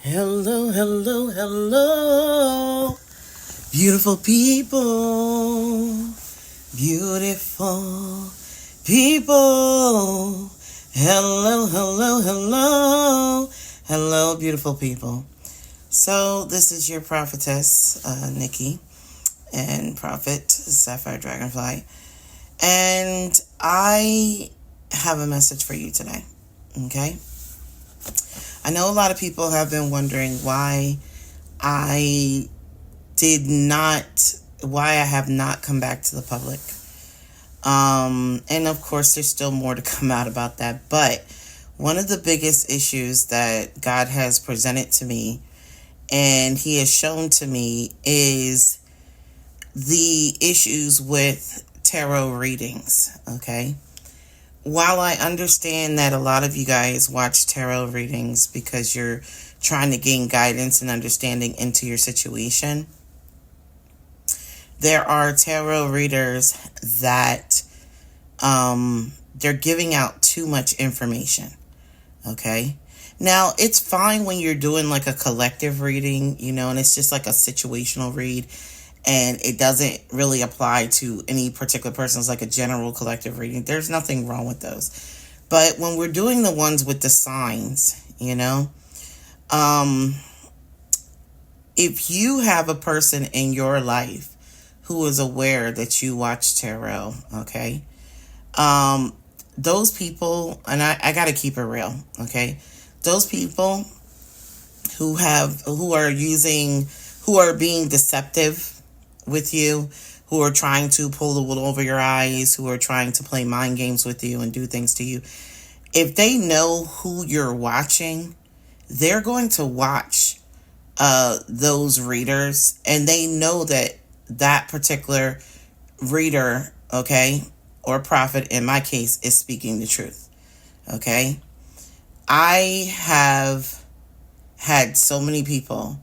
Hello, hello, hello, beautiful people, beautiful people. Hello, hello, hello, hello, beautiful people. So this is your prophetess, Nikki, and prophet Sapphire Dragonfly, and I have a message for you today. Okay. I know a lot of people have been wondering why I have not come back to the public. And of course, there's still more to come out about that. But one of the biggest issues that God has presented to me and He has shown to me is the issues with tarot readings. Okay. While I understand that a lot of you guys watch tarot readings because you're trying to gain guidance and understanding into your situation, there are tarot readers that they're giving out too much information. Okay? Now, it's fine when you're doing like a collective reading, and it's just like a situational read, and it doesn't really apply to any particular person. It's like a general collective reading. There's nothing wrong with those. But when we're doing the ones with the signs, if you have a person in your life who is aware that you watch tarot, okay, those people, and I got to keep it real, okay, those people who are being deceptive with you, who are trying to pull the wool over your eyes, who are trying to play mind games with you and do things to you, if they know who you're watching, they're going to watch those readers, and they know that particular reader, okay, or prophet in my case, is speaking the truth. Okay, I have had so many people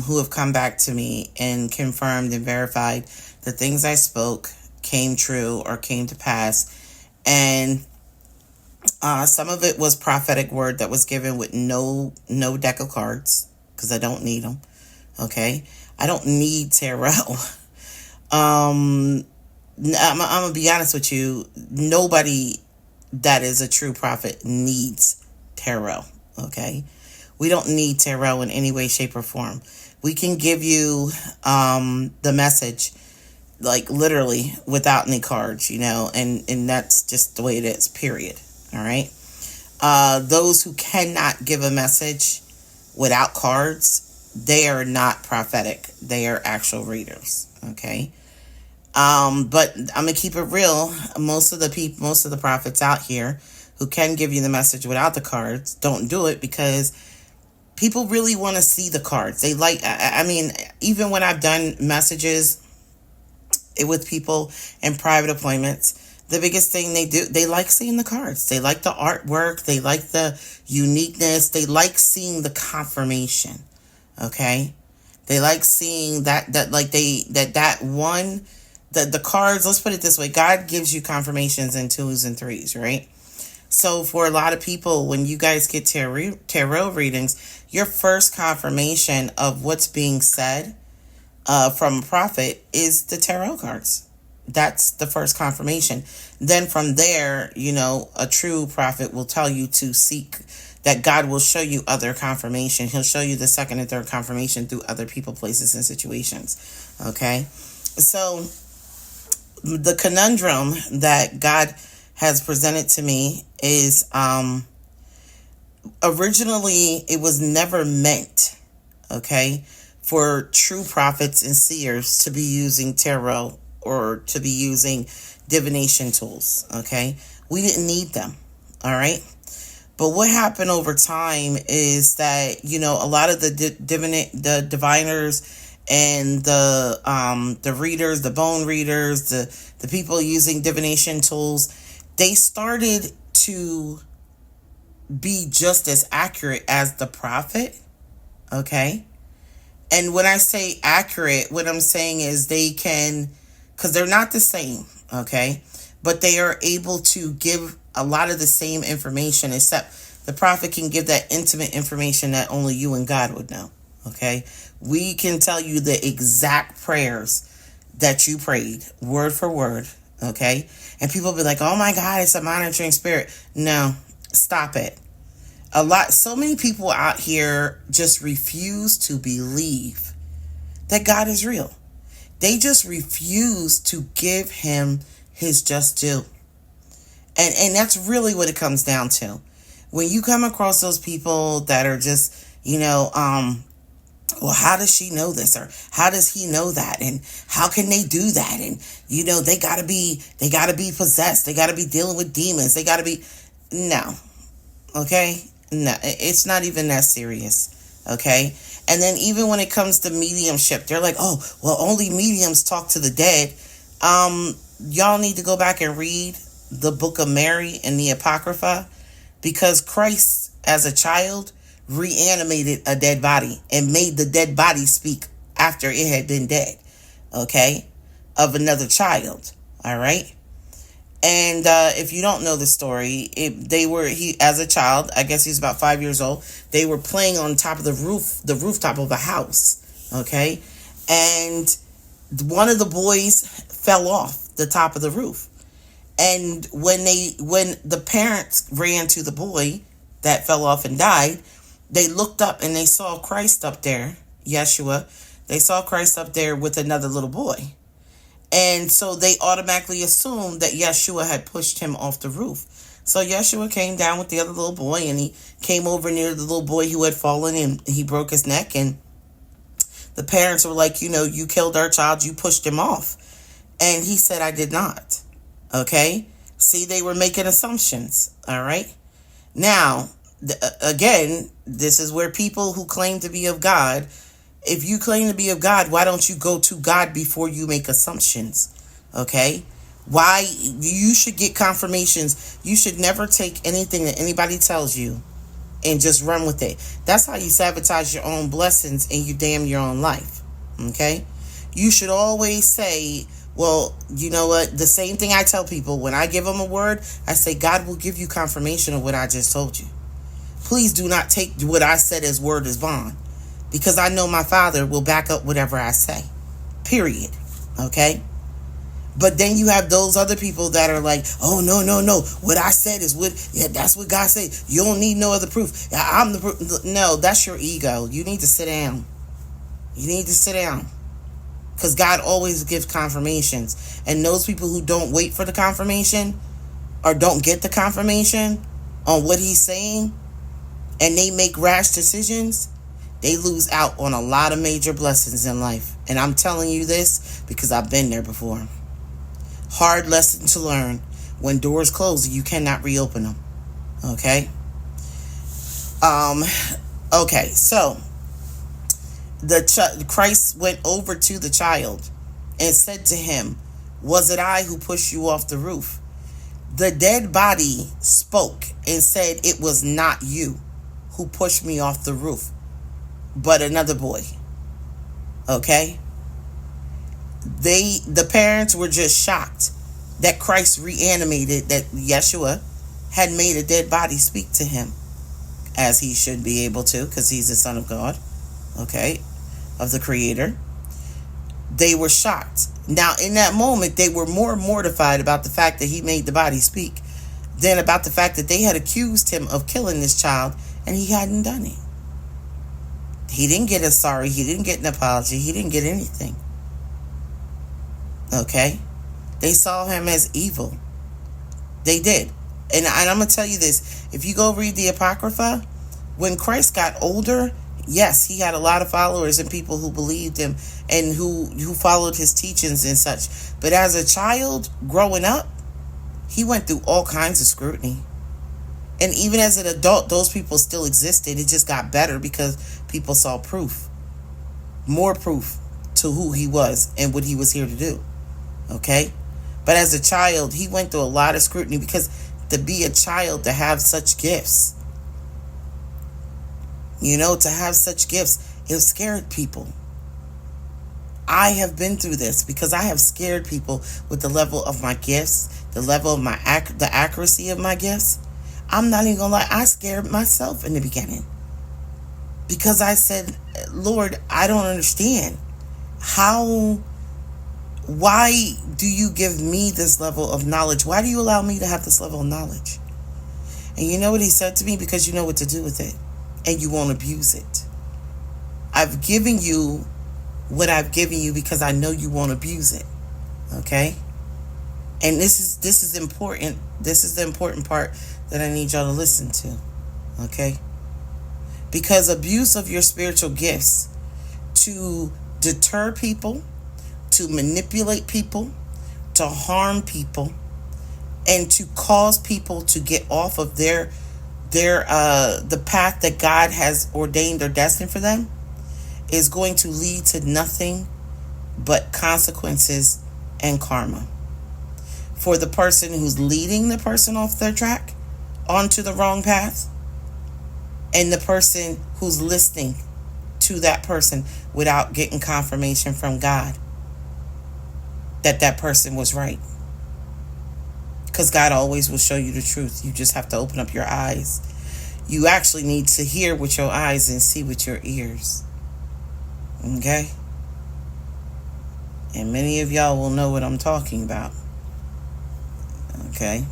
who have come back to me and confirmed and verified the things I spoke came true or came to pass. And some of it was prophetic word that was given with no deck of cards, because I don't need them. Okay, I don't need tarot. I'm gonna be honest with you. Nobody that is a true prophet needs tarot. Okay. We don't need tarot in any way, shape, or form. We can give you the message, like literally without any cards, and that's just the way it is, period. All right. Those who cannot give a message without cards, they are not prophetic. They are actual readers. Okay. But I'm gonna keep it real. Most of the prophets out here who can give you the message without the cards don't do it because people really want to see the cards. They like, even when I've done messages with people in private appointments, the biggest thing they do, they like seeing the cards. They like the artwork. They like the uniqueness. They like seeing the confirmation. Okay. They like seeing the cards. Let's put it this way. God gives you confirmations in 2s and 3s, right? So for a lot of people, when you guys get tarot readings, your first confirmation of what's being said from a prophet is the tarot cards. That's the first confirmation. Then from there, a true prophet will tell you to seek, that God will show you other confirmation. He'll show you the second and third confirmation through other people, places, and situations. Okay? So the conundrum that God has presented to me is originally it was never meant, okay, for true prophets and seers to be using tarot or to be using divination tools. Okay, we didn't need them. All right. But what happened over time is that, a lot of the diviners and the readers, the bone readers, the people using divination tools, they started to be just as accurate as the prophet. Okay. And when I say accurate, what I'm saying is they can, because they're not the same. Okay. But they are able to give a lot of the same information, except The prophet can give that intimate information that only you and God would know. Okay? We can tell you the exact prayers that you prayed, word for word. Okay? And people be like, oh my God, it's a monitoring spirit. No, stop it. So many people out here just refuse to believe that God is real. They just refuse to give him his just due. And that's really what it comes down to. When you come across those people that are just, well, how does she know this? Or how does he know that? And how can they do that? And, they gotta be possessed. They gotta be dealing with demons. They gotta be, no. Okay? No, it's not even that serious. Okay? And then even when it comes to mediumship, they're like, oh, well, only mediums talk to the dead. Y'all need to go back and read the book of Mary and the Apocrypha, because Christ, as a child, reanimated a dead body and made the dead body speak after it had been dead, okay, of another child, all right? And if you don't know the story, as a child, I guess he's about 5 years old, they were playing on top of the rooftop of a house, okay? And one of the boys fell off the top of the roof. And when the parents ran to the boy that fell off and died, they looked up and they saw Christ up there, Yeshua. They saw Christ up there with another little boy. And so they automatically assumed that Yeshua had pushed him off the roof. So Yeshua came down with the other little boy, and he came over near the little boy who had fallen, and he broke his neck. And the parents were like, you killed our child, you pushed him off. And he said, I did not. Okay? See, they were making assumptions. All right? Now, again, this is where people who claim to be of God, if you claim to be of God, why don't you go to God before you make assumptions? Okay? Why? You should get confirmations. You should never take anything that anybody tells you and just run with it. That's how you sabotage your own blessings and you damn your own life. Okay? You should always say, well, you know what? The same thing I tell people when I give them a word, I say, God will give you confirmation of what I just told you. Please do not take what I said as word as bond, because I know my Father will back up whatever I say. Period. Okay? But then you have those other people that are like, oh, no. What I said is that's what God said. You don't need no other proof. I'm the proof. No, that's your ego. You need to sit down. Because God always gives confirmations. And those people who don't wait for the confirmation or don't get the confirmation on what he's saying, and they make rash decisions, they lose out on a lot of major blessings in life. And I'm telling you this because I've been there before. Hard lesson to learn. When doors close, you cannot reopen them. Okay? Okay, so Christ went over to the child and said to him, was it I who pushed you off the roof? The dead body spoke and said, it was not you who pushed me off the roof, but another boy. Okay? The parents were just shocked that Christ reanimated, that Yeshua had made a dead body speak to him, as he should be able to, because he's the Son of God, okay, of the Creator. They were shocked. Now, in that moment, they were more mortified about the fact that he made the body speak than about the fact that they had accused him of killing this child, and he hadn't done it. He didn't get a sorry. He didn't get an apology. He didn't get anything. Okay? They saw him as evil. They did. And I'm going to tell you this. If you go read the Apocrypha, when Christ got older, yes, he had a lot of followers and people who believed him and who followed his teachings and such. But as a child growing up, he went through all kinds of scrutiny. And even as an adult, those people still existed. It just got better because people saw proof. More proof to who he was and what he was here to do. Okay? But as a child, he went through a lot of scrutiny because to be a child, to have such gifts, to have such gifts, it scared people. I have been through this because I have scared people with the level of my gifts, the level of the accuracy of my gifts. I'm not even gonna lie, I scared myself in the beginning. Because I said, Lord, I don't understand. Why do you give me this level of knowledge? Why do you allow me to have this level of knowledge? And you know what he said to me? Because you know what to do with it. And you won't abuse it. I've given you what I've given you because I know you won't abuse it. Okay? And this is important. This is the important part that I need y'all to listen to. Okay? Because abuse of your spiritual gifts to deter people, to manipulate people, to harm people, and to cause people to get off of the path that God has ordained or destined for them is going to lead to nothing but consequences and karma. For the person who's leading the person off their track onto the wrong path, and the person who's listening to that person without getting confirmation from God that person was right. Because God always will show you the truth. You just have to open up your eyes. You actually need to hear with your eyes and see with your ears. Okay? And many of y'all will know what I'm talking about. Okay?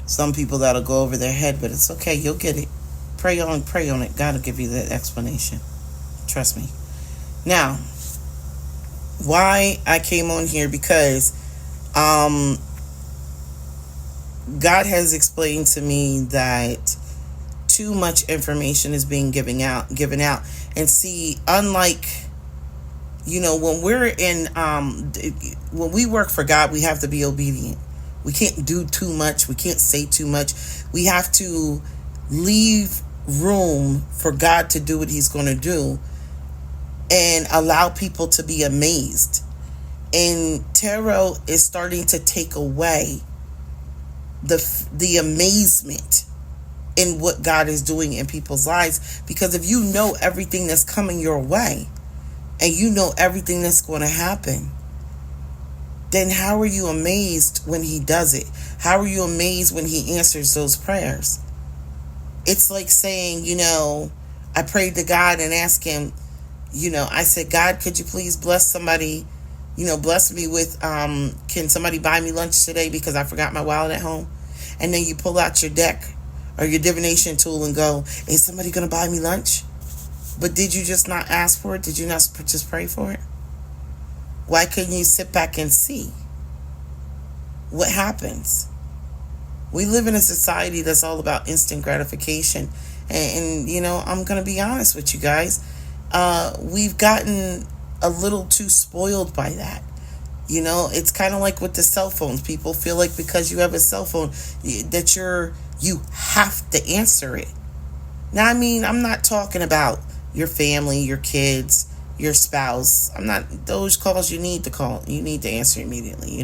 Some people that'll go over their head, but it's okay. You'll get it. Pray on it. God will give you that explanation. Trust me. Now, why I came on here, because God has explained to me that too much information is being given out. And see, unlike, when when we work for God, we have to be obedient. We can't do too much. We can't say too much. We have to leave room for God to do what he's going to do and allow people to be amazed. And tarot is starting to take away the amazement in what God is doing in people's lives. Because if you know everything that's coming your way and you know everything that's going to happen, then how are you amazed when he does it? How are you amazed when he answers those prayers? It's like saying, I prayed to God and asked him, I said, God, could you please bless somebody, bless me with, can somebody buy me lunch today because I forgot my wallet at home? And then you pull out your deck or your divination tool and go, is somebody going to buy me lunch? But did you just not ask for it? Did you not just pray for it? Why couldn't you sit back and see what happens? We live in a society that's all about instant gratification. And I'm going to be honest with you guys. We've gotten a little too spoiled by that. It's kind of like with the cell phones. People feel like because you have a cell phone that you have to answer it. Now, I'm not talking about your family, your kids, your spouse. Those calls you need to call. You need to answer immediately,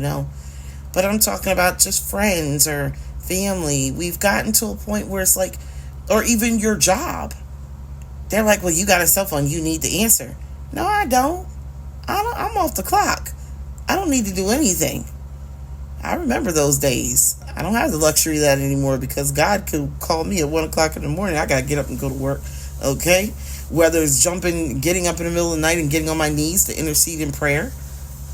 But I'm talking about just friends or family. We've gotten to a point where it's like, or even your job. They're like, well, you got a cell phone, you need to answer. No, I don't. I'm off the clock. I don't need to do anything. I remember those days. I don't have the luxury of that anymore because God could call me at 1 o'clock in the morning. I got to get up and go to work. Okay? Whether it's getting up in the middle of the night and getting on my knees to intercede in prayer,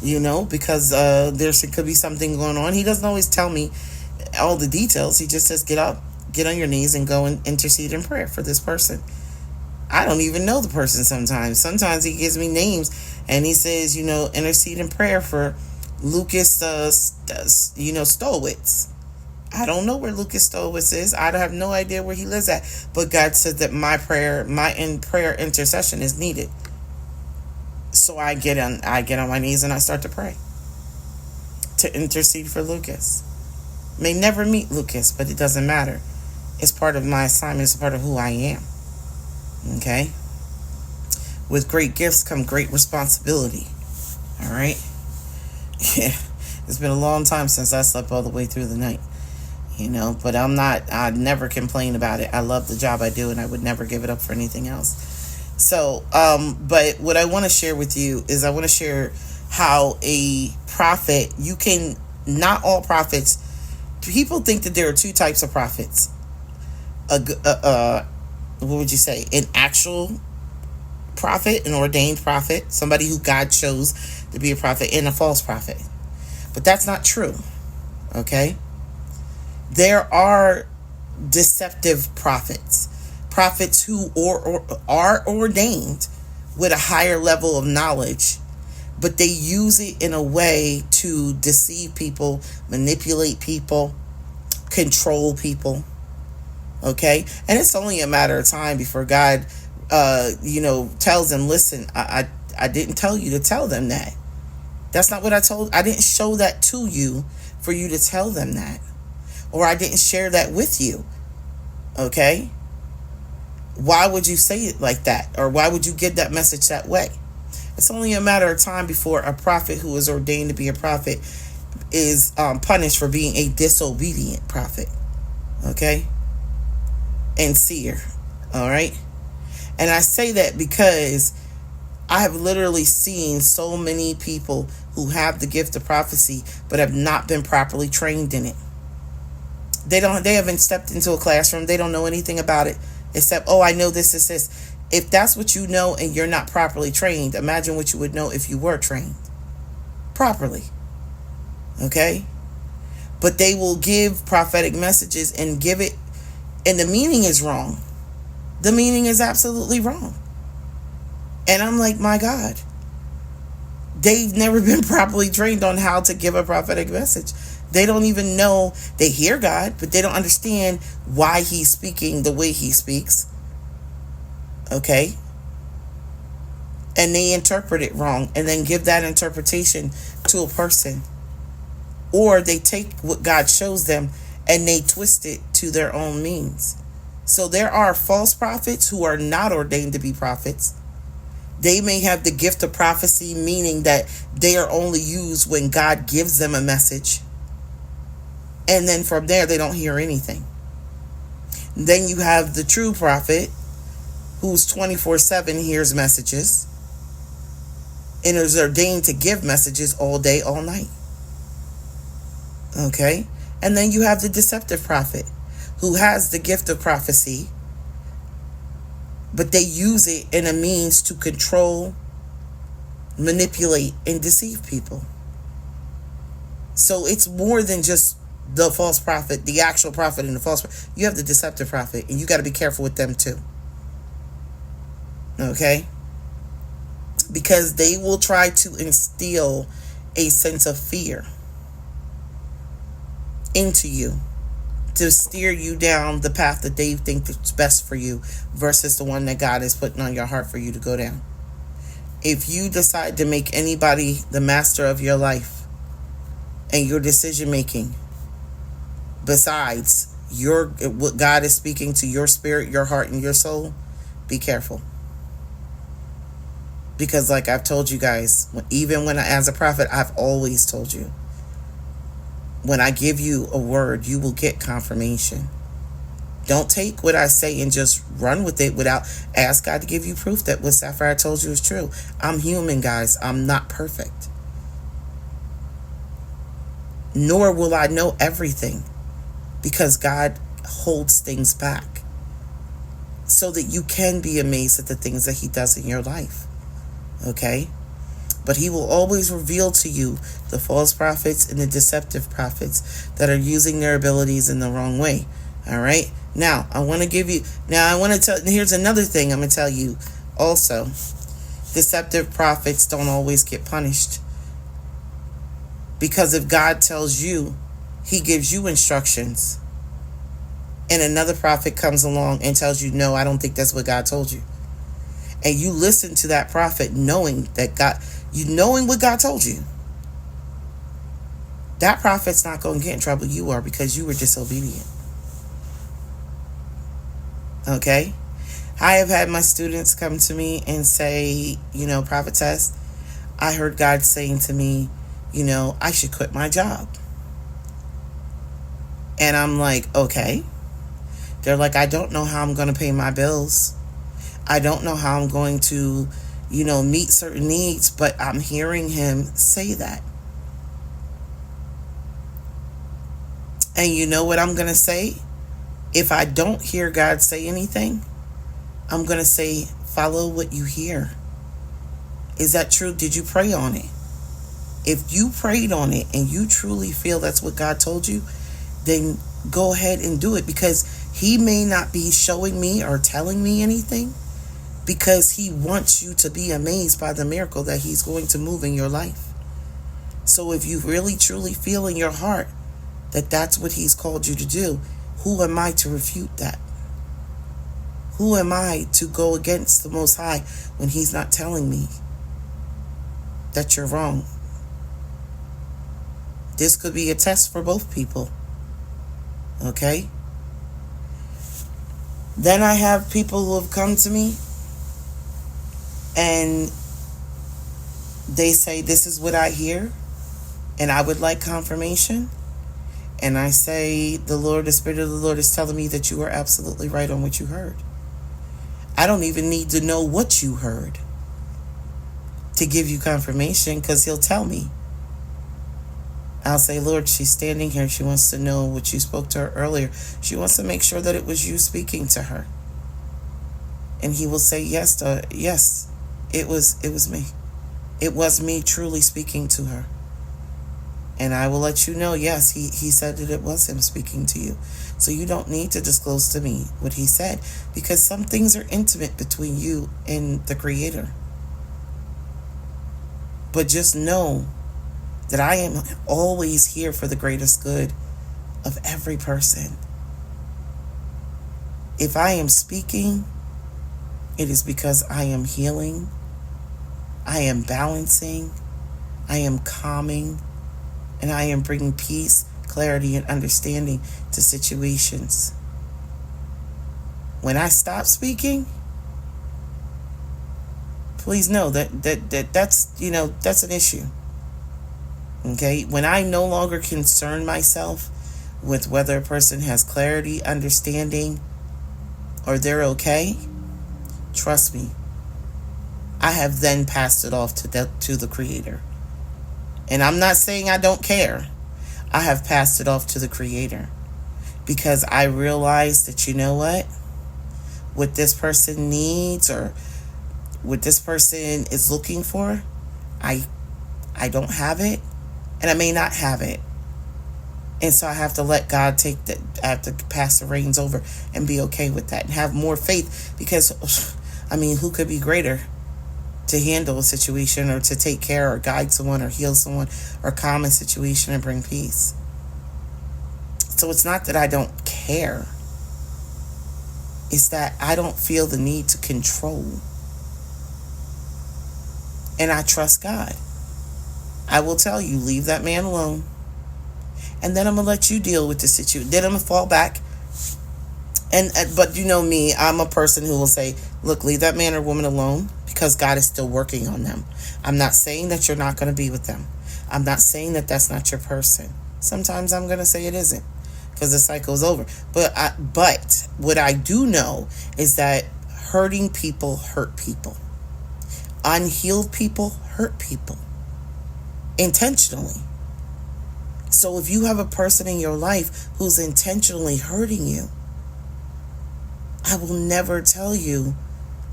because there could be something going on. He doesn't always tell me all the details. He just says, get up, get on your knees and go and intercede in prayer for this person. I don't even know the person sometimes. Sometimes he gives me names and he says, intercede in prayer for Lucas, Stolwitz. I don't know where Lucas Stolwitz is. I have no idea where he lives at. But God said that my prayer intercession is needed. So I get on my knees and I start to pray to intercede for Lucas. May never meet Lucas, but it doesn't matter. It's part of my assignment. It's part of who I am. Okay? With great gifts come great responsibility. All right? Yeah. It's been a long time since I slept all the way through the night. But I never complain about it. I love the job I do and I would never give it up for anything else. So, but what I want to share with you is I want to share how a prophet, not all prophets People think that there are two types of prophets. What would you say? An actual prophet, an ordained prophet, somebody who God chose to be a prophet, and a false prophet. But that's not true. Okay? There are deceptive prophets. Prophets who are ordained with a higher level of knowledge, but they use it in a way to deceive people, manipulate people, control people. Okay? And it's only a matter of time before God tells them, listen, I didn't tell you to tell them that. That's not what I told. I didn't show that to you for you to tell them that. Or I didn't share that with you. Okay? Why would you say it like that? Or why would you give that message that way? It's only a matter of time before a prophet who is ordained to be a prophet is punished for being a disobedient prophet. Okay? And seer. Alright? And I say that because I have literally seen so many people who have the gift of prophecy but have not been properly trained in it. They haven't stepped into a classroom. They don't know anything about it except, oh, I know this. If that's what you know and you're not properly trained, imagine what you would know if you were trained properly. Okay? But they will give prophetic messages and give it, and the meaning is wrong. The meaning is absolutely wrong. And I'm like, my God. They've never been properly trained on how to give a prophetic message. They don't even know. They hear God, but they don't understand why he's speaking the way he speaks. Okay? And they interpret it wrong and then give that interpretation to a person. Or they take what God shows them and they twist it to their own means. So there are false prophets who are not ordained to be prophets. They may have the gift of prophecy, meaning that they are only used when God gives them a message. And then from there, they don't hear anything. Then you have the true prophet who's 24/7 hears messages and is ordained to give messages all day, all night. Okay? And then you have the deceptive prophet who has the gift of prophecy, but they use it in a means to control, manipulate, and deceive people. So it's more than just the false prophet, the actual prophet and the false prophet. You have the deceptive prophet, and you got to be careful with them too. Okay? Because they will try to instill a sense of fear into you to steer you down the path that they think is best for you versus the one that God is putting on your heart for you to go down. If you decide to make anybody the master of your life and your decision making, besides what God is speaking to your spirit, your heart, and your soul, be careful. Because like I've told you guys, even when as a prophet, I've always told you, when I give you a word, you will get confirmation. Don't take what I say and just run with it without ask God to give you proof that what Sapphire told you is true. I'm human, guys. I'm not perfect. Nor will I know everything, because God holds things back so that you can be amazed at the things that he does in your life. Okay? But he will always reveal to you the false prophets and the deceptive prophets that are using their abilities in the wrong way. All right? Now, here's another thing I'm going to tell you also. Deceptive prophets don't always get punished. Because if God tells you, he gives you instructions, and another prophet comes along and tells you, no, I don't think that's what God told you. And you listen to that prophet knowing what God told you. That prophet's not going to get in trouble. You are, because you were disobedient. Okay? I have had my students come to me and say, prophetess, I heard God saying to me, I should quit my job. And I'm like, okay. They're like, I don't know how I'm going to pay my bills. I don't know how I'm going to, meet certain needs, but I'm hearing him say that. And you know what I'm going to say? If I don't hear God say anything, I'm going to say, follow what you hear. Is that true? Did you pray on it? If you prayed on it and you truly feel that's what God told you, then go ahead and do it, because he may not be showing me or telling me anything, because he wants you to be amazed by the miracle that he's going to move in your life. So if you really truly feel in your heart that that's what he's called you to do, who am I to refute that? Who am I to go against the Most High when he's not telling me that you're wrong? This could be a test for both people. Okay? Then I have people who have come to me and they say, this is what I hear, and I would like confirmation. And I say, the Spirit of the Lord is telling me that you are absolutely right on what you heard. I don't even need to know what you heard to give you confirmation, because he'll tell me. I'll say, Lord, she's standing here. She wants to know what you spoke to her earlier. She wants to make sure that it was you speaking to her. And he will say, yes, it was me. It was me truly speaking to her. And I will let you know, yes, he said that it was him speaking to you. So you don't need to disclose to me what he said, because some things are intimate between you and the Creator. But just know that I am always here for the greatest good of every person. If I am speaking, it is because I am healing, I am balancing, I am calming, and I am bringing peace, clarity, and understanding to situations. When I stop speaking, please know that's an issue. Okay? When I no longer concern myself with whether a person has clarity, understanding, or they're okay, trust me, I have then passed it off to the Creator. And I'm not saying I don't care. I have passed it off to the Creator, because I realize that, you know what this person needs or what this person is looking for, I don't have it, and I may not have it. And so I have to let God I have to pass the reins over and be okay with that and have more faith, because, who could be greater to handle a situation or to take care or guide someone or heal someone or calm a situation and bring peace? So it's not that I don't care. It's that I don't feel the need to control. And I trust God. I will tell you, leave that man alone. And then I'm going to let you deal with the situation. Then I'm going to fall back. But you know me, I'm a person who will say, look, leave that man or woman alone, because God is still working on them. I'm not saying that you're not going to be with them. I'm not saying that that's not your person. Sometimes I'm going to say it isn't, because the cycle's over. But what I do know is that hurting people hurt people. Unhealed people hurt people intentionally. So if you have a person in your life who's intentionally hurting you, I will never tell you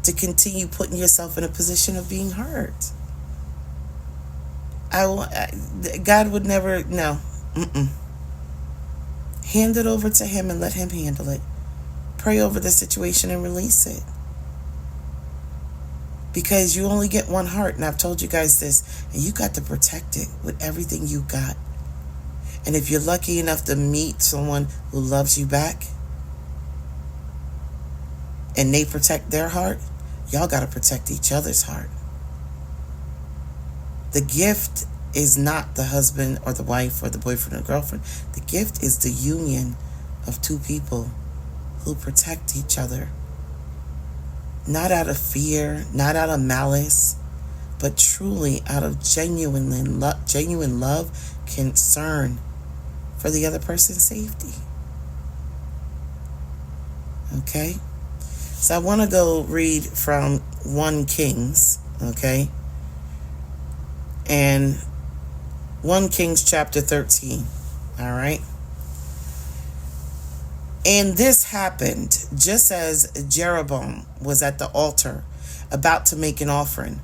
to continue putting yourself in a position of being hurt. God would never, no. Hand it over to him and let him handle it. Pray over the situation and release it. Because you only get one heart, and I've told you guys this, and you got to protect it with everything you got. And if you're lucky enough to meet someone who loves you back, and they protect their heart, y'all got to protect each other's heart. The gift is not the husband or the wife or the boyfriend or girlfriend. The gift is the union of two people who protect each other. Not out of fear, not out of malice, but truly out of genuine love, concern for the other person's safety. Okay? So I want to go read from 1 Kings, okay? And 1 Kings chapter 13, all right? And this happened just as Jeroboam was at the altar about to make an offering.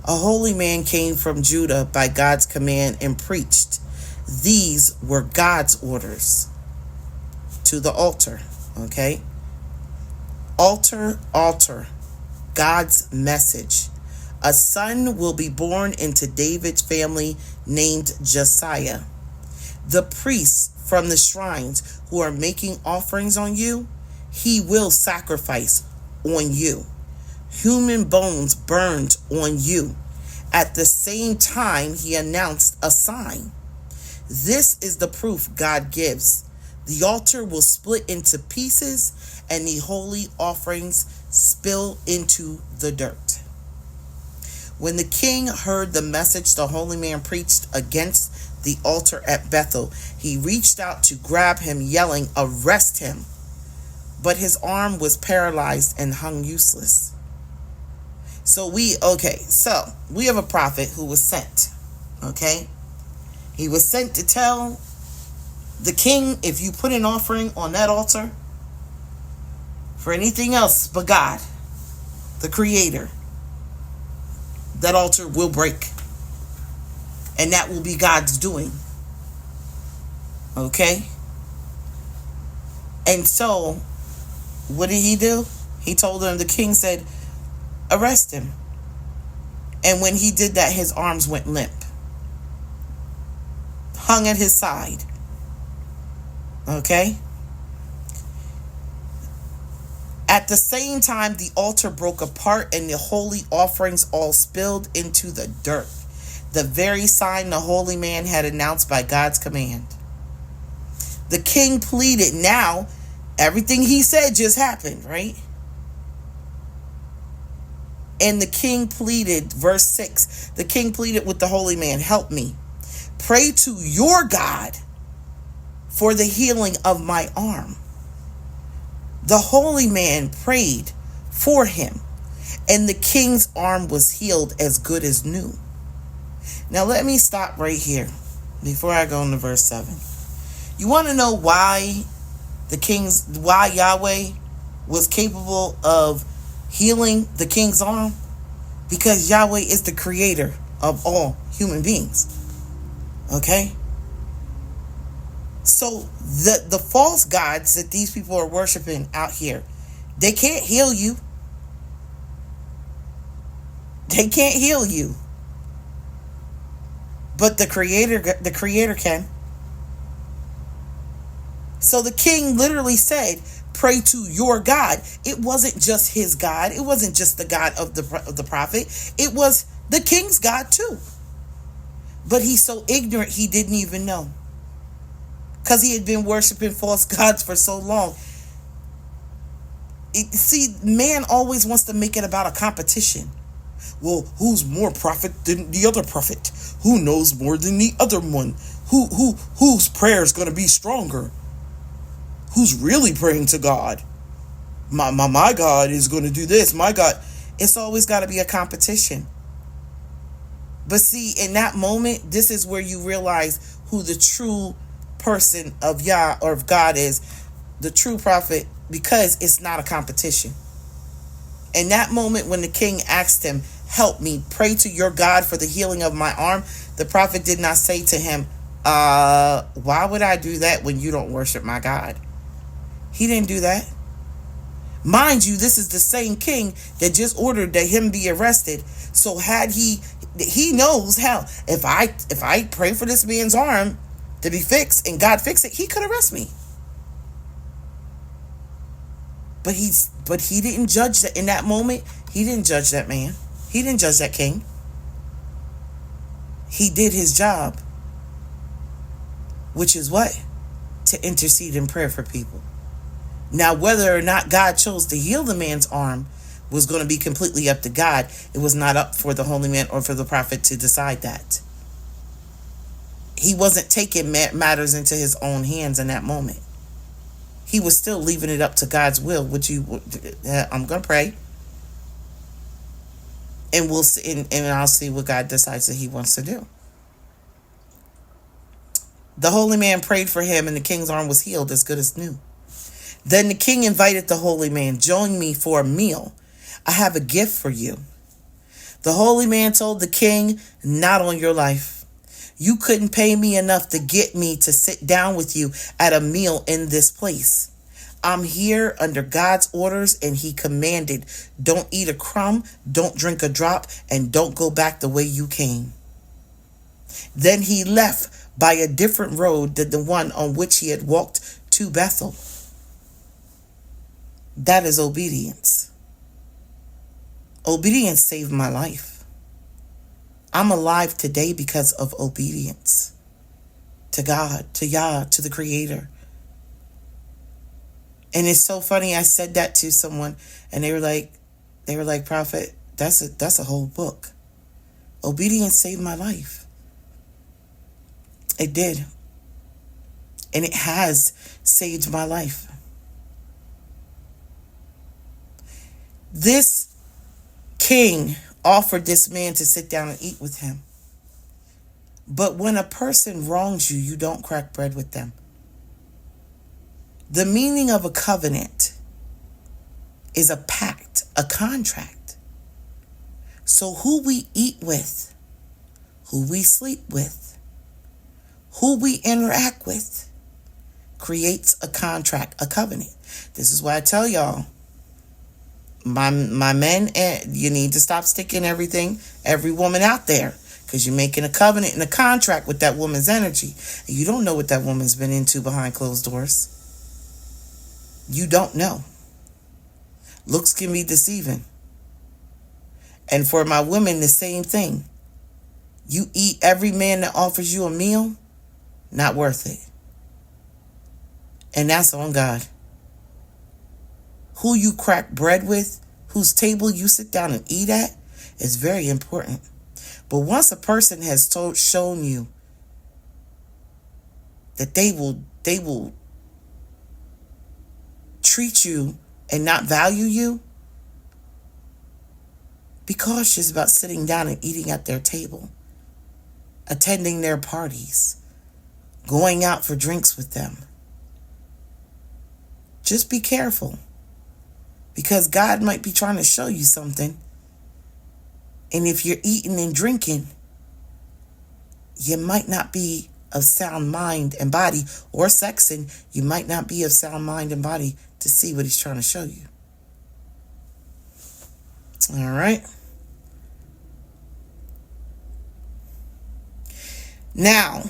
A holy man came from Judah by God's command and preached. These were God's orders to the altar. Okay? Altar, altar. God's message. A son will be born into David's family named Josiah. The priests from the shrines who are making offerings on you, he will sacrifice on you. Human bones burned on you. At the same time, he announced a sign. This is the proof God gives. The altar will split into pieces and the holy offerings spill into the dirt. When the king heard the message the holy man preached against the altar at Bethel, he reached out to grab him, yelling, "Arrest him!" But his arm was paralyzed and hung useless. So we have a prophet who was sent. Okay? He was sent to tell the king, if you put an offering on that altar for anything else but God, the Creator, that altar will break. And that will be God's doing. Okay? And so, what did he do? He told them, the king said, arrest him. And when he did that, his arms went limp. Hung at his side. Okay? At the same time, the altar broke apart and the holy offerings all spilled into the dirt. The very sign the holy man had announced by God's command. The king pleaded. Now, everything he said just happened, right? And the king pleaded, verse 6, the king pleaded with the holy man, help me. Pray to your God for the healing of my arm. The holy man prayed for him, and the king's arm was healed as good as new. Now let me stop right here before I go into verse 7. You want to know why Yahweh was capable of healing the king's arm? Because Yahweh is the creator of all human beings. Okay? So the false gods that these people are worshiping out here, they can't heal you. They can't heal you. But the creator can. So the king literally said, pray to your God. It wasn't just his God. It wasn't just the God of the prophet. It was the king's God too. But he's so ignorant he didn't even know. Because he had been worshiping false gods for so long. See, man always wants to make it about a competition. Well, who's more prophet than the other prophet? Who knows more than the other one? Whose prayer is going to be stronger? Who's really praying to God? My God is going to do this. My God. It's always got to be a competition. But see, in that moment, this is where you realize who the true person of Yah or of God is, the true prophet, because it's not a competition. In that moment when the king asked him, help me, pray to your God for the healing of my arm, the prophet did not say to him, why would I do that when you don't worship my God? He didn't do that. Mind you, this is the same king that just ordered that him be arrested. So had he knows how, if I pray for this man's arm to be fixed and God fix it, he could arrest me. But he didn't judge that in that moment. He didn't judge that man. He didn't judge that king. He did his job, which is what? To intercede in prayer for people. Now, whether or not God chose to heal the man's arm was going to be completely up to God. It was not up for the holy man or for the prophet to decide that. He wasn't taking matters into his own hands in that moment. He was still leaving it up to God's will. I'm going to pray. And we'll see, and I'll see what God decides that he wants to do. The holy man prayed for him, and the king's arm was healed as good as new. Then the king invited the holy man, "Join me for a meal. I have a gift for you." The holy man told the king, "Not on your life. You couldn't pay me enough to get me to sit down with you at a meal in this place. I'm here under God's orders, and he commanded, don't eat a crumb, don't drink a drop, and don't go back the way you came." Then he left by a different road than the one on which he had walked to Bethel. That is obedience. Obedience saved my life. I'm alive today because of obedience to God, to Yah, to the Creator. And it's so funny. I said that to someone, and they were like, "Prophet, that's a whole book." Obedience saved my life. It did. And it has saved my life. This king offered this man to sit down and eat with him. But when a person wrongs you, you don't crack bread with them. The meaning of a covenant is a pact, a contract. So who we eat with, who we sleep with, who we interact with, creates a contract, a covenant. This is why I tell y'all, my men, you need to stop sticking every woman out there, because you're making a covenant and a contract with that woman's energy, and you don't know what that woman's been into behind closed doors. You don't know. Looks can be deceiving. And for my women, the same thing. You eat every man that offers you a meal, not worth it. And that's on God. Who you crack bread with, whose table you sit down and eat at, is very important. But once a person has shown you that they will treat you and not value you, be cautious about sitting down and eating at their table, attending their parties, going out for drinks with them. Just be careful, because God might be trying to show you something. And if you're eating and drinking, you might not be of sound mind and body, or sexing, you might not be of sound mind and body to see what he's trying to show you. All right. Now,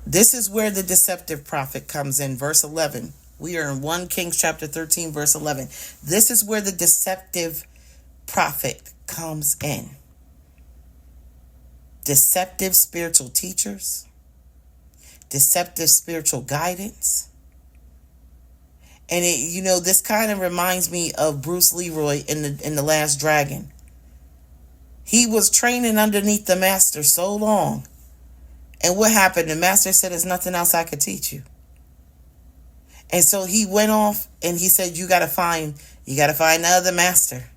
this is where the deceptive prophet comes in, verse 11. We are in 1 Kings chapter 13, verse 11. This is where the deceptive prophet comes in. Deceptive spiritual teachers, deceptive spiritual guidance. And this kind of reminds me of Bruce Leroy in the Last Dragon. He was training underneath the master so long. And what happened? The master said, "There's nothing else I could teach you." And so he went off and he said, you gotta find another master.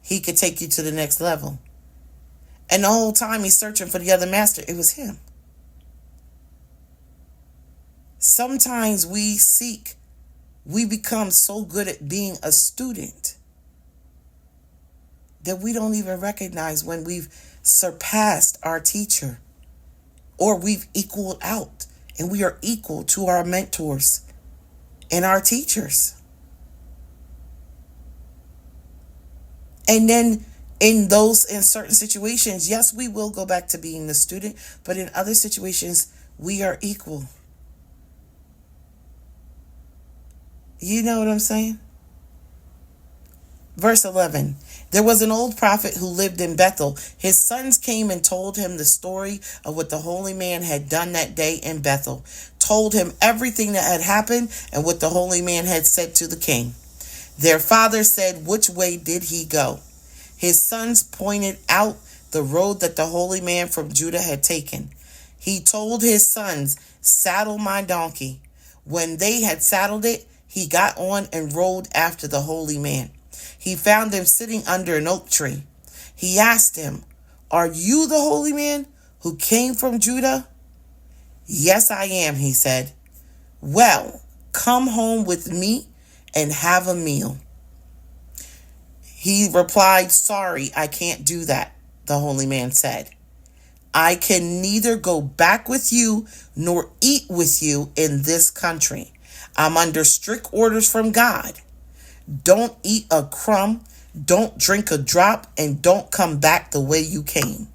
He could take you to the next level. And the whole time he's searching for the other master, it was him. Sometimes we become so good at being a student that we don't even recognize when we've surpassed our teacher, or we've equaled out, and we are equal to our mentors and our teachers. And then in certain situations, yes, we will go back to being the student, but in other situations, we are equal. You know what I'm saying? Verse 11. There was an old prophet who lived in Bethel. His sons came and told him the story of what the holy man had done that day in Bethel. Told him everything that had happened and what the holy man had said to the king. Their father said, "Which way did he go?" His sons pointed out the road that the holy man from Judah had taken. He told his sons, "Saddle my donkey." When they had saddled it, he got on and rode after the holy man. He found him sitting under an oak tree. He asked him, "Are you the holy man who came from Judah?" "Yes, I am," he said. "Well, come home with me and have a meal. He replied, sorry, I can't do that, the holy man said. I can neither go back with you nor eat with you in this country. I'm under strict orders from God. Don't eat a crumb, don't drink a drop, and don't come back the way you came.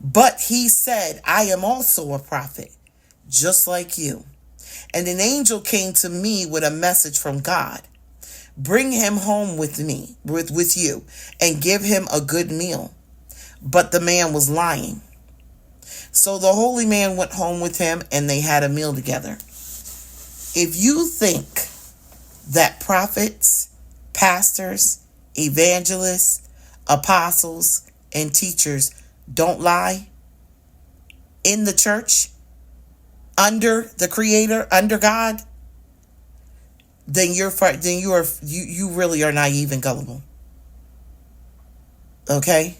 But he said, I am also a prophet, just like you. And an angel came to me with a message from God. Bring him home with me, with you, and give him a good meal. But the man was lying. So the holy man went home with him, and they had a meal together. If you think that prophets, pastors, evangelists, apostles, and teachers don't lie in the church, under the Creator, under God, then you really are naive and gullible. Okay?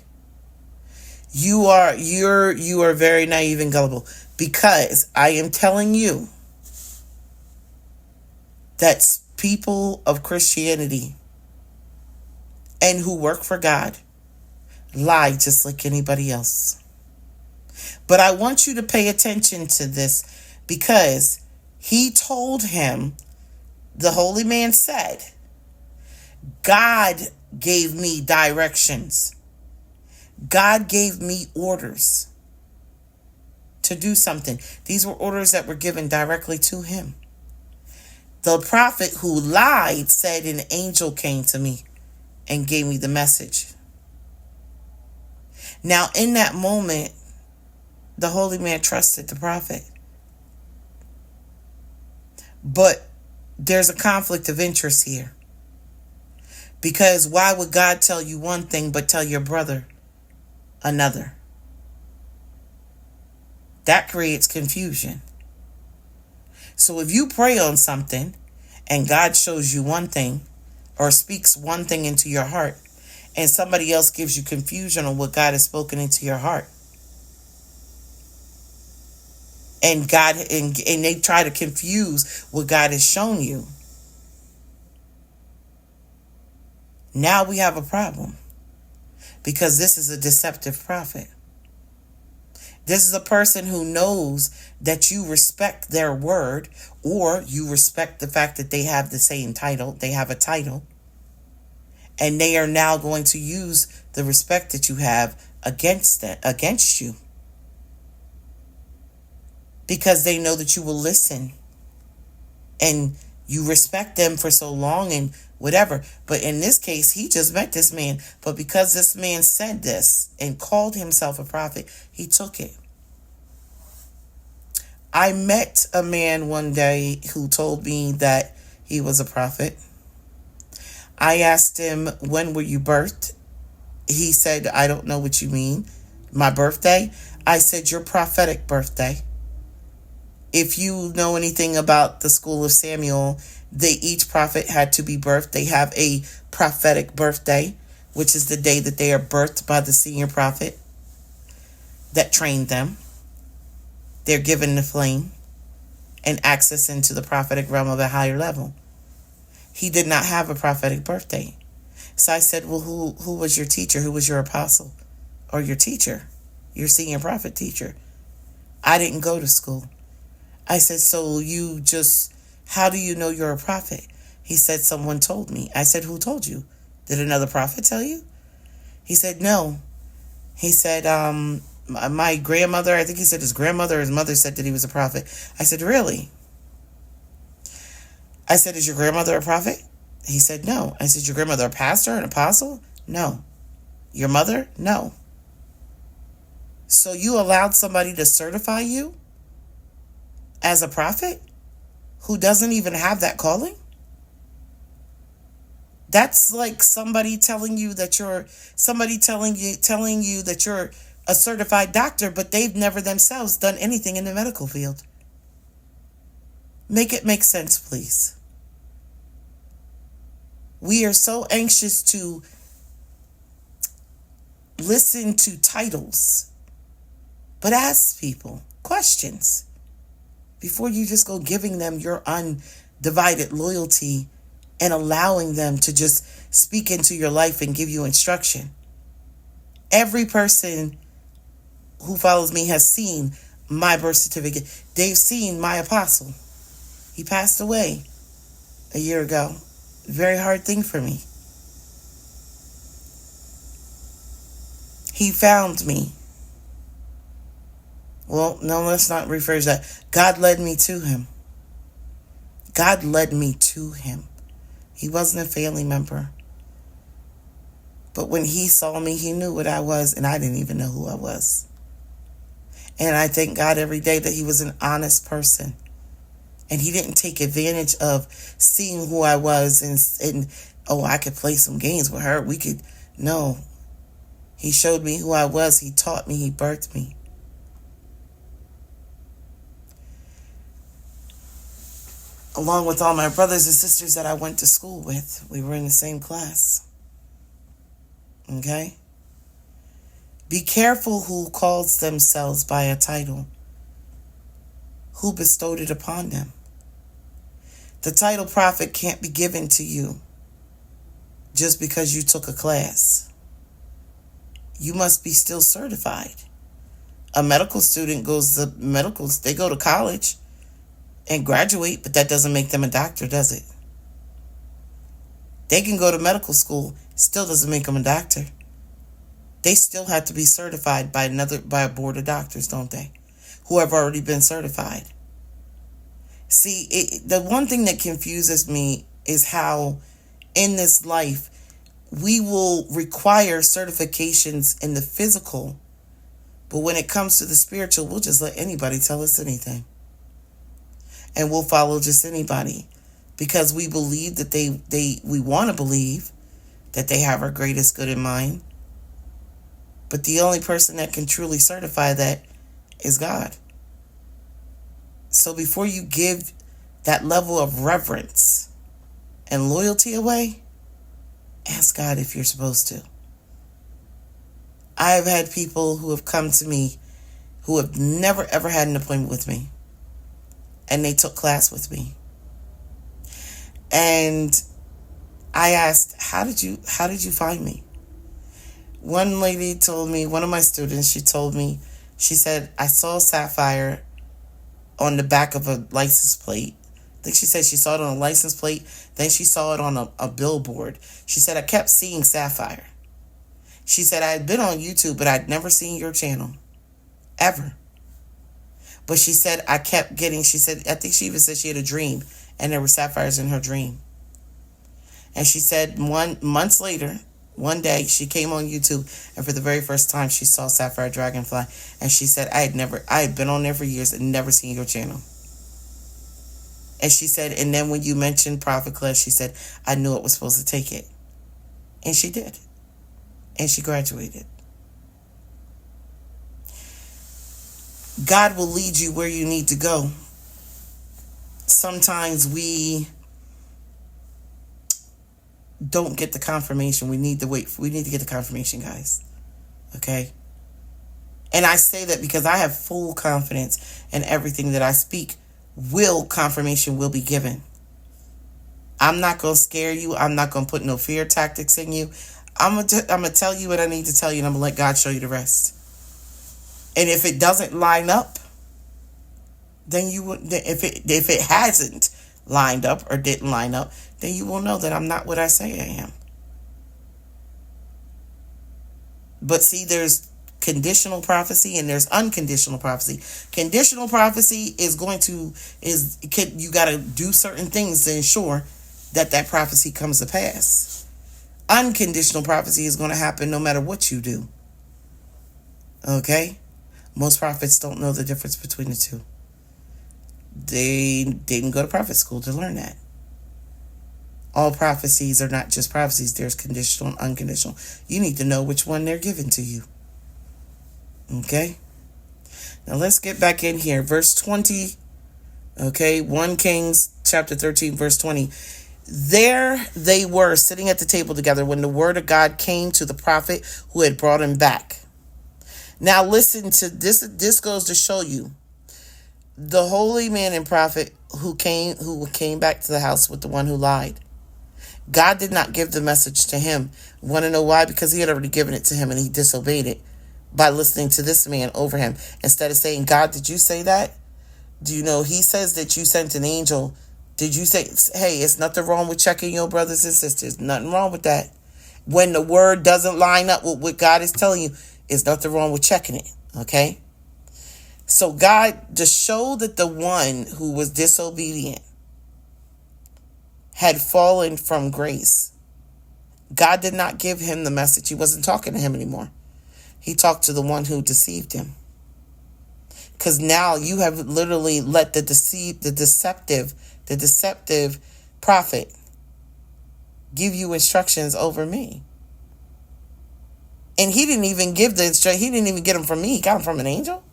You are very naive and gullible, because I am telling you that people of Christianity and who work for God lie just like anybody else. But I want you to pay attention to this, because he told him, the holy man said, God gave me directions. God gave me orders to do something. These were orders that were given directly to him. The prophet who lied said an angel came to me and gave me the message. Now, in that moment, the holy man trusted the prophet. But there's a conflict of interest here. Because why would God tell you one thing but tell your brother another? That creates confusion. So if you pray on something and God shows you one thing or speaks one thing into your heart, and somebody else gives you confusion on what God has spoken into your heart, and they try to confuse what God has shown you, now we have a problem, because this is a deceptive prophet. This is a person who knows that you respect their word, or you respect the fact that they have the same title. They have a title. And they are now going to use the respect that you have against you. Because they know that you will listen. And you respect them for so long and whatever. But in this case, he just met this man. But because this man said this and called himself a prophet, he took it. I met a man one day who told me that he was a prophet. I asked him, when were you birthed? He said, I don't know what you mean. My birthday? I said, your prophetic birthday. If you know anything about the school of Samuel, each prophet had to be birthed. They have a prophetic birthday, which is the day that they are birthed by the senior prophet that trained them. They're given the flame and access into the prophetic realm of a higher level. He did not have a prophetic birthday. So I said, well, who was your teacher? Who was your apostle? Or your teacher? Your senior prophet teacher? I didn't go to school. I said, so how do you know you're a prophet? He said, someone told me. I said, who told you? Did another prophet tell you? He said, no. He said, my grandmother, I think he said his grandmother or his mother said that he was a prophet. I said, really? I said, is your grandmother a prophet? He said, no. I said, your grandmother a pastor, an apostle? No. Your mother? No. So you allowed somebody to certify you as a prophet who doesn't even have that calling? That's like somebody telling you that you're a certified doctor, but they've never themselves done anything in the medical field. Make it make sense, please. We are so anxious to listen to titles, but ask people questions before you just go giving them your undivided loyalty and allowing them to just speak into your life and give you instruction. Every person who follows me has seen my birth certificate. They've seen my apostle. He passed away a year ago. Very hard thing for me. He found me. Well, no, let's not refer to that. God led me to him. God led me to him. He wasn't a family member. But when he saw me, he knew what I was, and I didn't even know who I was. And I thank God every day that he was an honest person. And he didn't take advantage of seeing who I was and oh, I could play some games with her. No. He showed me who I was. He taught me. He birthed me. Along with all my brothers and sisters that I went to school with. We were in the same class. Okay? Be careful who calls themselves by a title. Who bestowed it upon them? The title prophet can't be given to you just because you took a class. You must be still certified. A medical student they go to college and graduate, but that doesn't make them a doctor, does it? They can go to medical school, still doesn't make them a doctor. They still have to be certified by a board of doctors, don't they? Who have already been certified. See, the one thing that confuses me is how in this life we will require certifications in the physical, but when it comes to the spiritual, we'll just let anybody tell us anything. And we'll follow just anybody because we believe that we want to believe that they have our greatest good in mind. But the only person that can truly certify that is God. So before you give that level of reverence and loyalty away, ask God if you're supposed to. I've had people who have come to me who have never ever had an appointment with me. And they took class with me. And I asked, how did you find me? One lady told me, one of my students, she said, I saw sapphire on the back of a license plate. I think she said she saw it on a license plate. Then she saw it on a billboard. She said, I kept seeing sapphire. She said, I had been on YouTube, but I'd never seen your channel. Ever. But she said, I think she even said she had a dream and there were sapphires in her dream. And she said months later, one day she came on YouTube and for the very first time she saw sapphire dragonfly. And she said, I had been on there for years and never seen your channel. And she said, and then when you mentioned Prophet class, she said, I knew it was supposed to take it. And she did. And she graduated. God will lead you where you need to go. Sometimes we don't get the confirmation. We need to wait. We need to get the confirmation, guys. Okay? And I say that because I have full confidence in everything that I speak. Confirmation will be given. I'm not going to scare you. I'm not going to put no fear tactics in you. I'm going to tell you what I need to tell you, and I'm going to let God show you the rest. And if it doesn't line up, then if it hasn't lined up or didn't line up, then you will know that I'm not what I say I am. But see, there's conditional prophecy and there's unconditional prophecy. Conditional prophecy you got to do certain things to ensure that prophecy comes to pass. Unconditional prophecy is going to happen no matter what you do. Okay? Most prophets don't know the difference between the two. They didn't go to prophet school to learn that. All prophecies are not just prophecies. There's conditional and unconditional. You need to know which one they're given to you. Okay? Now let's get back in here. Verse 20. Okay? 1 Kings chapter 13, verse 20. There they were sitting at the table together when the word of God came to the prophet who had brought him back. Now listen to this. This goes to show you the holy man and prophet who came back to the house with the one who lied. God did not give the message to him. Want to know why? Because he had already given it to him and he disobeyed it by listening to this man over him. Instead of saying, God, did you say that? Do you know he says that you sent an angel? Did you say, hey, it's nothing wrong with checking your brothers and sisters. Nothing wrong with that. When the word doesn't line up with what God is telling you, there's nothing wrong with checking it. Okay? So God, to show that the one who was disobedient had fallen from grace, God did not give him the message. He wasn't talking to him anymore. He talked to the one who deceived him. Because now you have literally let the deceptive prophet give you instructions over me. And he didn't even give the instruction. He didn't even get them from me. He got them from an angel.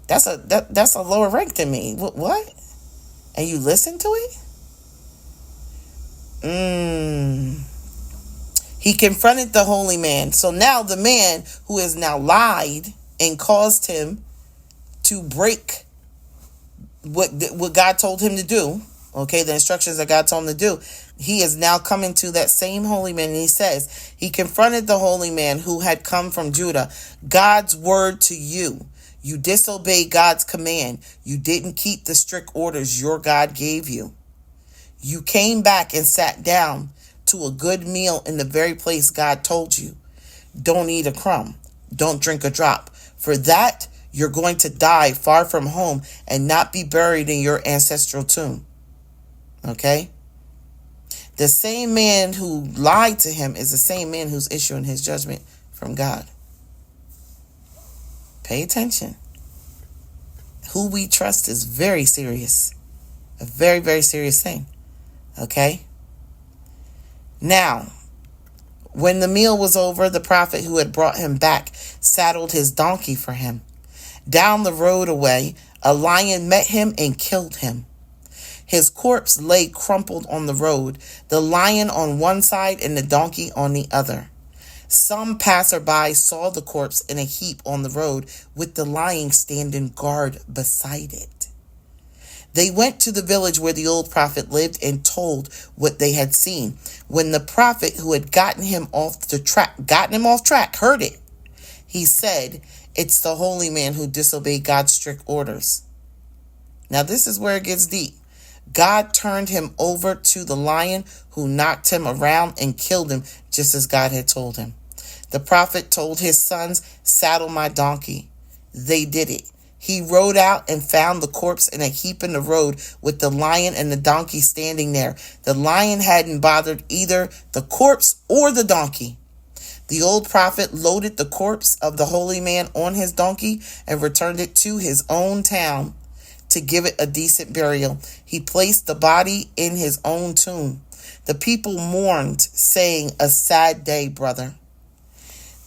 That's a lower rank than me. What? And you listen to it? He confronted the holy man. So now the man who has now lied and caused him to break what God told him to do, okay, the instructions that God told him to do, he is now coming to that same holy man, and he says, he confronted the holy man who had come from Judah. God's word to you. You disobeyed God's command. You didn't keep the strict orders your God gave you. You came back and sat down to a good meal in the very place God told you. Don't eat a crumb. Don't drink a drop. For that, you're going to die far from home and not be buried in your ancestral tomb. Okay? The same man who lied to him is the same man who's issuing his judgment from God. Pay attention. Who we trust is very serious. A very, very serious thing. Okay? Now, when the meal was over, the prophet who had brought him back saddled his donkey for him. Down the road away, a lion met him and killed him. His corpse lay crumpled on the road, the lion on one side and the donkey on the other. Some passerby saw the corpse in a heap on the road, with the lion standing guard beside it. They went to the village where the old prophet lived and told what they had seen. When the prophet who had gotten him off track, heard it, he said, "It's the holy man who disobeyed God's strict orders." Now this is where it gets deep. God turned him over to the lion, who knocked him around and killed him, just as God had told him. The prophet told his sons, "Saddle my donkey." They did it. He rode out and found the corpse in a heap in the road, with the lion and the donkey standing there. The lion hadn't bothered either the corpse or the donkey. The old prophet loaded the corpse of the holy man on his donkey and returned it to his own town to give it a decent burial. He placed the body in his own tomb. The people mourned, saying, "A sad day, brother."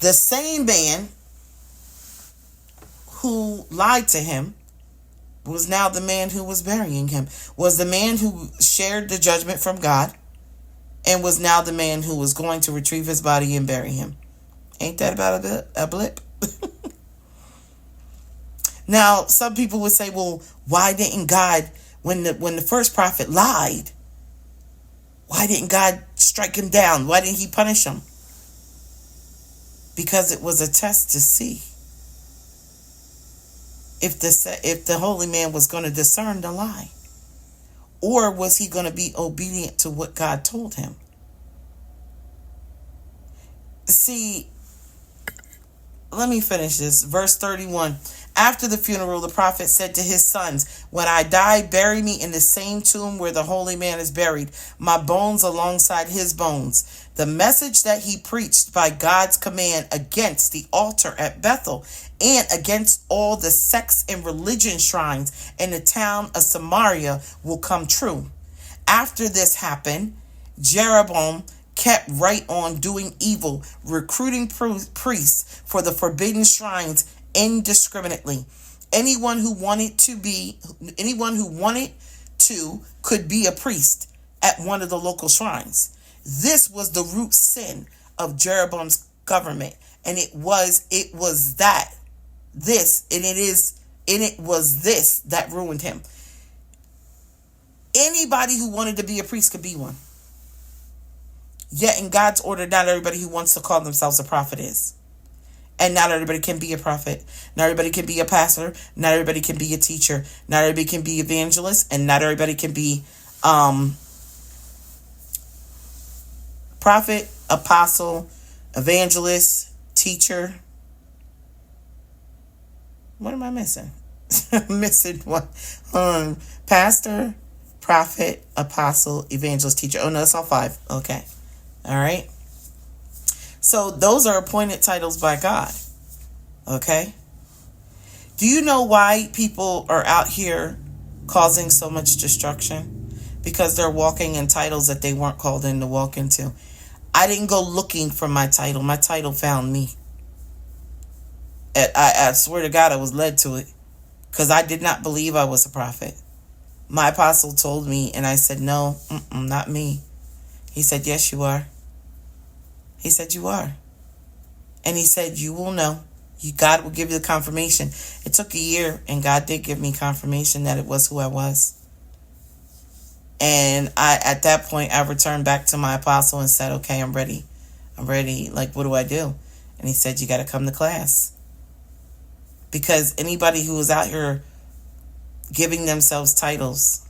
The same man who lied to him was now the man who was burying him, was the man who shared the judgment from God, and was now the man who was going to retrieve his body and bury him. Ain't that about a blip? Now, some people would say, well, why didn't God, when the first prophet lied, why didn't God strike him down? Why didn't he punish him? Because it was a test to see if the holy man was going to discern the lie, or was he going to be obedient to what God told him. See, let me finish this. Verse 31. After the funeral, the prophet said to his sons, "When I die, bury me in the same tomb where the holy man is buried, my bones alongside his bones." The message that he preached by God's command against the altar at Bethel and against all the sects and religion shrines in the town of Samaria will come true. After this happened, Jeroboam kept right on doing evil, recruiting priests for the forbidden shrines indiscriminately. Anyone who wanted to could be a priest at one of the local shrines. This was the root sin of Jeroboam's government, and it was this that ruined him. Anybody who wanted to be a priest could be one. Yet in God's order, not everybody who wants to call themselves a prophet is. And not everybody can be a prophet. Not everybody can be a pastor. Not everybody can be a teacher. Not everybody can be evangelist. And not everybody can be prophet, apostle, evangelist, teacher. What am I missing? I'm missing one. Pastor, prophet, apostle, evangelist, teacher. Oh, no, that's all 5. Okay. All right. So those are appointed titles by God. Okay. Do you know why people are out here causing so much destruction? Because they're walking in titles that they weren't called in to walk into. I didn't go looking for my title. My title found me. I swear to God, I was led to it. Because I did not believe I was a prophet. My apostle told me, and I said, no, not me. He said, yes, you are. He said, you are. And he said, you will know. God will give you the confirmation. It took a year, and God did give me confirmation that it was who I was. And at that point, I returned back to my apostle and said, okay, I'm ready. I'm ready. Like, what do I do? And he said, you got to come to class. Because anybody who is out here giving themselves titles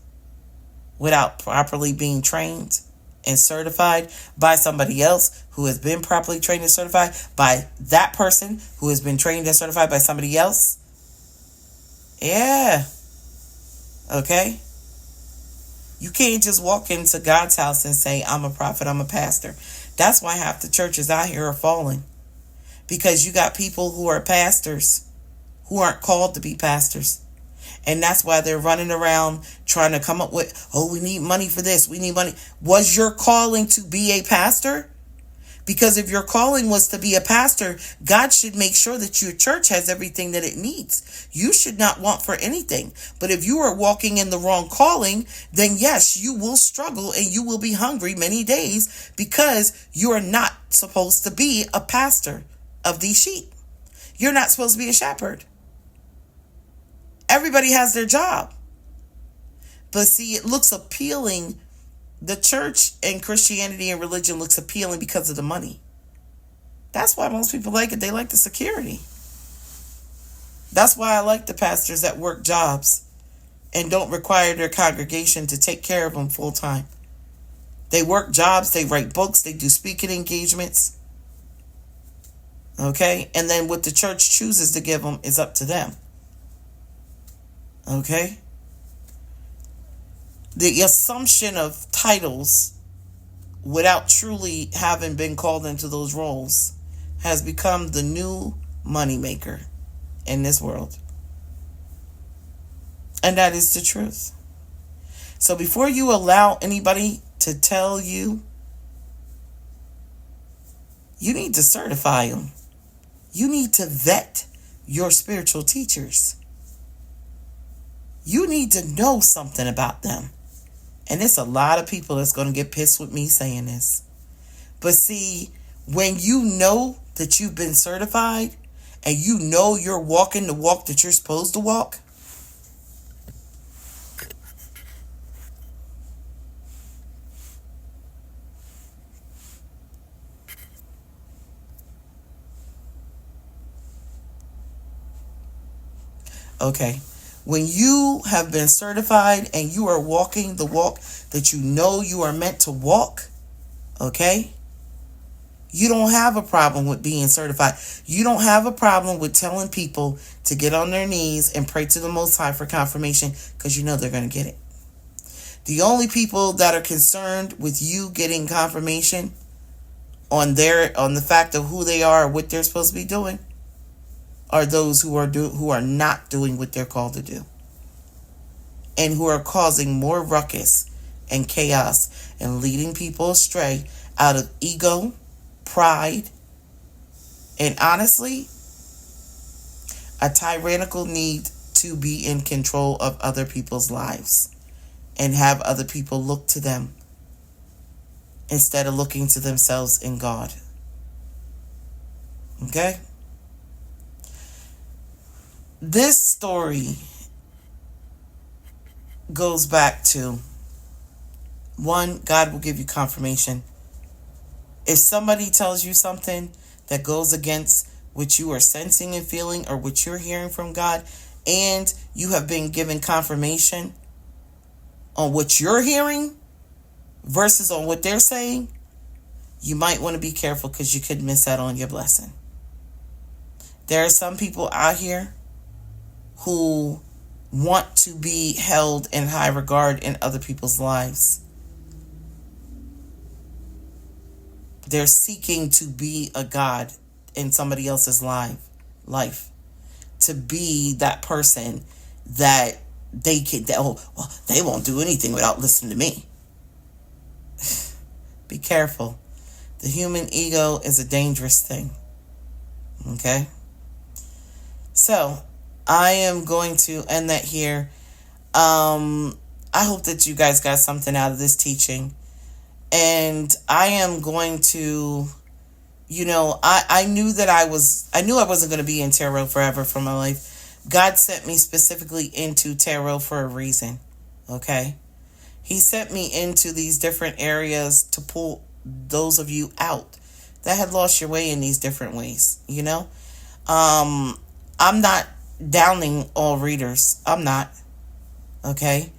without properly being trained and certified by somebody else who has been properly trained and certified by that person who has been trained and certified by somebody else. Yeah. Okay. You can't just walk into God's house and say, I'm a prophet, I'm a pastor. That's why half the churches out here are falling. Because you got people who are pastors who aren't called to be pastors. And that's why they're running around trying to come up with, we need money for this. We need money. Was your calling to be a pastor? Because if your calling was to be a pastor, God should make sure that your church has everything that it needs. You should not want for anything. But if you are walking in the wrong calling, then yes, you will struggle and you will be hungry many days because you are not supposed to be a pastor of these sheep. You're not supposed to be a shepherd. Everybody has their job. But see, it looks appealing. The church and Christianity and religion looks appealing because of the money. That's why most people like it. They like the security. That's why I like the pastors that work jobs and don't require their congregation to take care of them full time. They work jobs, they write books, they do speaking engagements. Okay? And then what the church chooses to give them is up to them. Okay? The assumption of titles without truly having been called into those roles has become the new moneymaker in this world. And that is the truth. So before you allow anybody to tell you, you need to certify them. You need to vet your spiritual teachers. You need to know something about them. And there's a lot of people that's going to get pissed with me saying this. But see, when you know that you've been certified and you know you're walking the walk that you're supposed to walk, okay, when you have been certified and you are walking the walk that you know you are meant to walk, okay, you don't have a problem with being certified. You don't have a problem with telling people to get on their knees and pray to the Most High for confirmation because you know they're going to get it. The only people that are concerned with you getting confirmation on the fact of who they are or what they're supposed to be doing are those who are not doing what they're called to do and who are causing more ruckus and chaos and leading people astray out of ego, pride, and honestly, a tyrannical need to be in control of other people's lives and have other people look to them instead of looking to themselves in God. Okay? This story goes back to, one, God will give you confirmation If somebody tells you something that goes against what you are sensing and feeling or what you're hearing from God, and you have been given confirmation on what you're hearing versus on what they're saying, you might want to be careful because you could miss out on your blessing. There are some people out here who want to be held in high regard in other people's lives. They're seeking to be a God in somebody else's life. To be that person that they won't do anything without listening to me. Be careful. The human ego is a dangerous thing. Okay? So, I am going to end that here. I hope that you guys got something out of this teaching. And I am going to, I knew I wasn't going to be in tarot forever for my life. God sent me specifically into tarot for a reason. Okay? He sent me into these different areas to pull those of you out that had lost your way in these different ways, I'm not downing all readers. I'm not. Okay?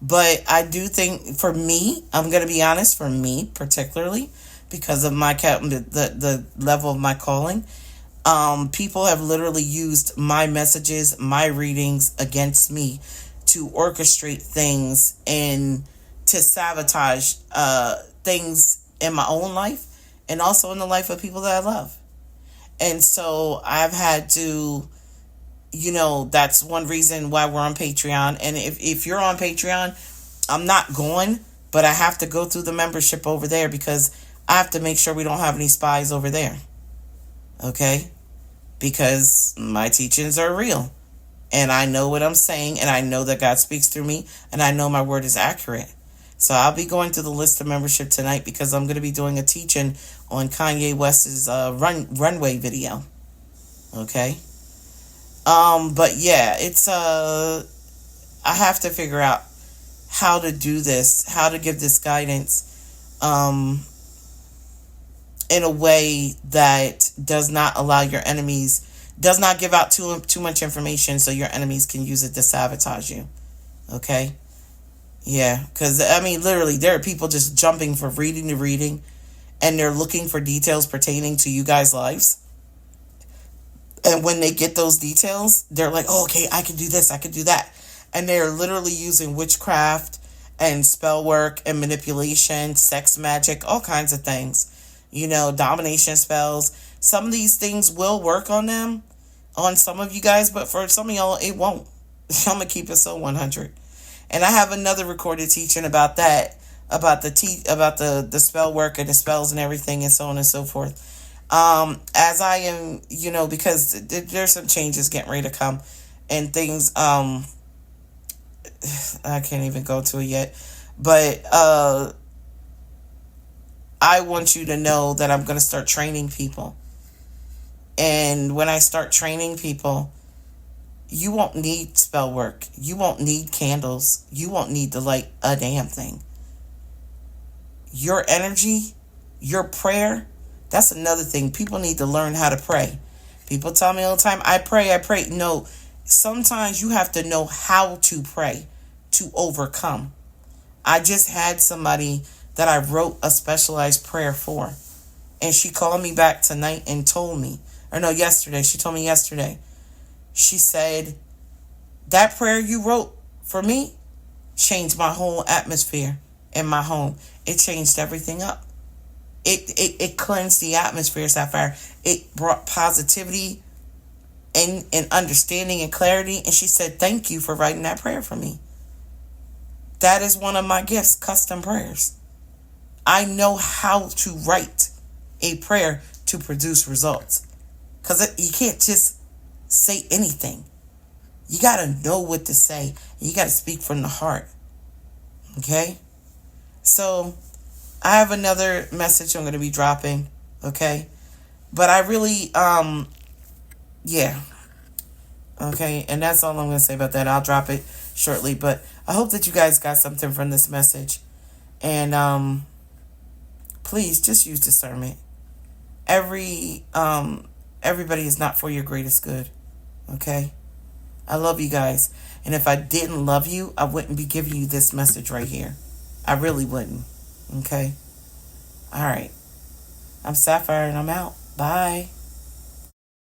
But I do think, for me, I'm going to be honest, for me particularly, because of the level of my calling, people have literally used my messages, my readings against me to orchestrate things and to sabotage things in my own life and also in the life of people that I love. And so I've had to, that's one reason why we're on Patreon. And if you're on Patreon, I'm not going, but I have to go through the membership over there because I have to make sure we don't have any spies over there. Okay? Because my teachings are real. And I know what I'm saying, and I know that God speaks through me, and I know my word is accurate. So I'll be going through the list of membership tonight because I'm going to be doing a teaching on Kanye West's runway video. Okay? But yeah, it's I have to figure out how to do this, how to give this guidance in a way that does not allow your enemies, does not give out too much information so your enemies can use it to sabotage you. Okay? Yeah, because, literally, there are people just jumping from reading to reading, and they're looking for details pertaining to you guys' lives. And when they get those details, they're like, oh, okay, I can do this, I can do that. And they're literally using witchcraft and spell work and manipulation, sex magic, all kinds of things. Domination spells. Some of these things will work on them, on some of you guys, but for some of y'all, it won't. I'm going to keep it so 100. And I have another recorded teaching about that, about the spell work and the spells and everything and so on and so forth. As I am, because there's some changes getting ready to come and things, I can't even go to it yet, but, I want you to know that I'm going to start training people. And when I start training people, you won't need spell work. You won't need candles. You won't need to light a damn thing. Your energy, your prayer, that's another thing. People need to learn how to pray. People tell me all the time, I pray. No, sometimes you have to know how to pray to overcome. I just had somebody that I wrote a specialized prayer for. And she called me back tonight and told me, yesterday. She told me yesterday. She said, that prayer you wrote for me changed my whole atmosphere in my home. It changed everything up. It cleansed the atmosphere, Sapphire. It brought positivity and understanding and clarity. And she said, thank you for writing that prayer for me. That is one of my gifts, custom prayers. I know how to write a prayer to produce results. Because you can't just say anything. You got to know what to say. You got to speak from the heart. Okay? So, I have another message I'm going to be dropping. Okay? But I really, yeah. Okay? And that's all I'm going to say about that. I'll drop it shortly. But I hope that you guys got something from this message. And, Please just use discernment. Everybody is not for your greatest good. Okay? I love you guys. And if I didn't love you, I wouldn't be giving you this message right here. I really wouldn't. Okay? All right. I'm Sapphire and I'm out. Bye.